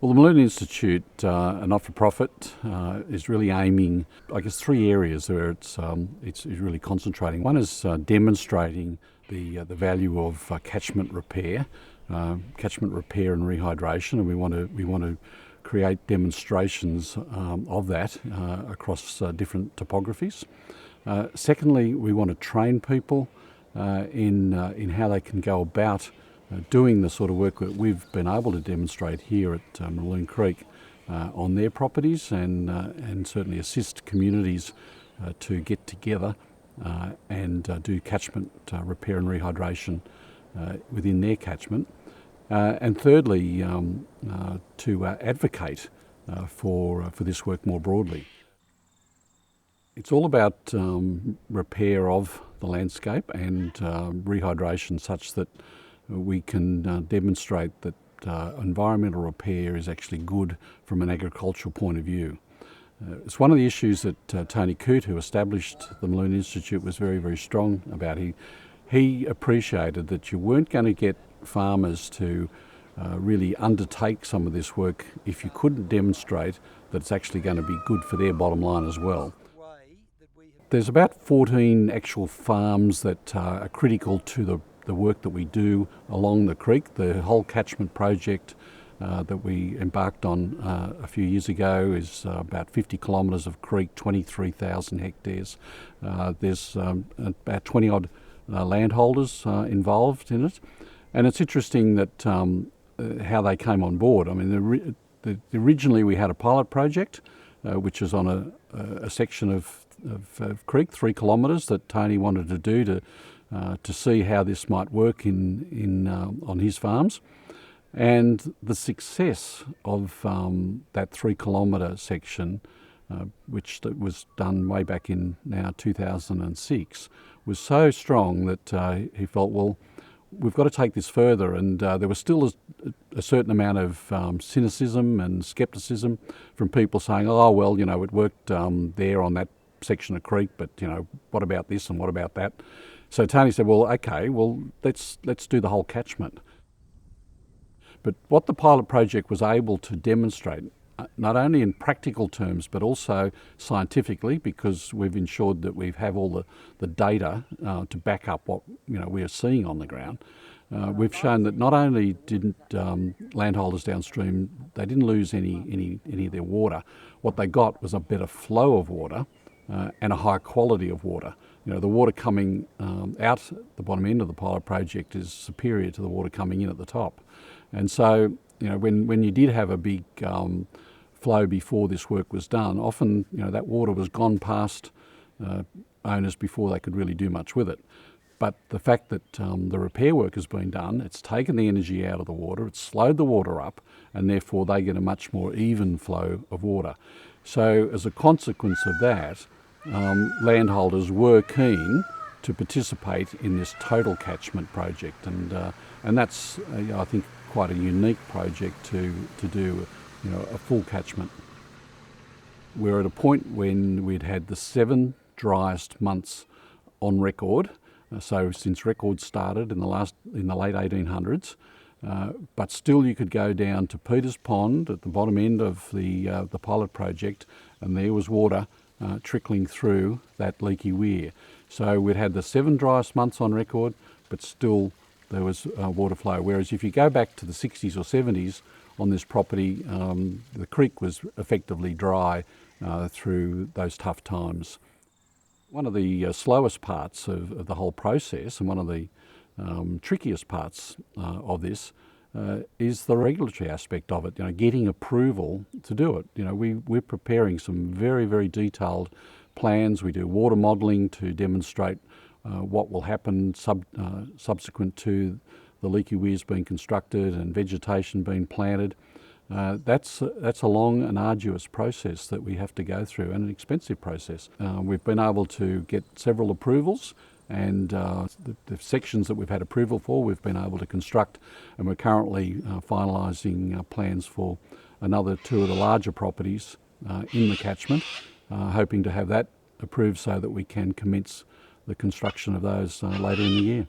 Well, the Mulloon Institute, a not-for-profit, is really aiming, I guess, three areas where it's really concentrating. One is demonstrating the value of catchment repair and rehydration, and we want to create demonstrations of that across different topographies. Secondly, we want to train people in how they can go about doing the sort of work that we've been able to demonstrate here at Mulloon Creek on their properties, and certainly assist communities to get together and do catchment repair and rehydration within their catchment. And thirdly, to advocate for this work more broadly. It's all about repair of the landscape and rehydration such that we can demonstrate that environmental repair is actually good from an agricultural point of view. It's one of the issues that Tony Coote, who established the Mulloon Institute, was very, very strong about. He appreciated that you weren't going to get farmers to really undertake some of this work if you couldn't demonstrate that it's actually going to be good for their bottom line as well. There's about 14 actual farms that are critical to the work that we do along the creek. The whole catchment project that we embarked on a few years ago is about 50 kilometres of creek, 23,000 hectares. There's about 20 odd landholders involved in it, and it's interesting that how they came on board. I mean, originally we had a pilot project which is on a section of creek, 3 kilometres, that Tony wanted to do to see how this might work on his farms. And the success of that 3 kilometre section, which was done way back in now 2006, was so strong that he felt, well, we've got to take this further. And there was still a certain amount of cynicism and scepticism from people saying, oh, well, it worked there on that section of creek, but what about this and what about that? So Tony said, well, okay, let's do the whole catchment. But what the pilot project was able to demonstrate, not only in practical terms but also scientifically, because we've ensured that we have all the data to back up what we are seeing on the ground. We've shown that not only didn't landholders downstream, they didn't lose any of their water. What they got was a better flow of water and a high quality of water. The water coming out the bottom end of the pilot project is superior to the water coming in at the top. And so, when you did have a big flow before this work was done, often, that water was gone past owners before they could really do much with it. But the fact that the repair work has been done, it's taken the energy out of the water, it's slowed the water up, and therefore they get a much more even flow of water. So as a consequence of that, landholders were keen to participate in this total catchment project, and that's I think quite a unique project to do a full catchment. We're at a point when we'd had the 7 driest months on record, so since records started in the late 1800s, but still you could go down to Peters Pond at the bottom end of the pilot project, and there was water trickling through that leaky weir. So we'd had the 7 driest months on record, but still there was water flow. Whereas if you go back to the 60s or 70s on this property, the creek was effectively dry through those tough times. One of the slowest parts of the whole process, and one of the trickiest parts of this, is the regulatory aspect of it, getting approval to do it. We're preparing some very, very detailed plans. We do water modelling to demonstrate what will happen subsequent to the leaky weirs being constructed and vegetation being planted. That's a long and arduous process that we have to go through, and an expensive process. We've been able to get several approvals, and the sections that we've had approval for, we've been able to construct, and we're currently finalising plans for another 2 of the larger properties in the catchment, hoping to have that approved so that we can commence the construction of those later in the year.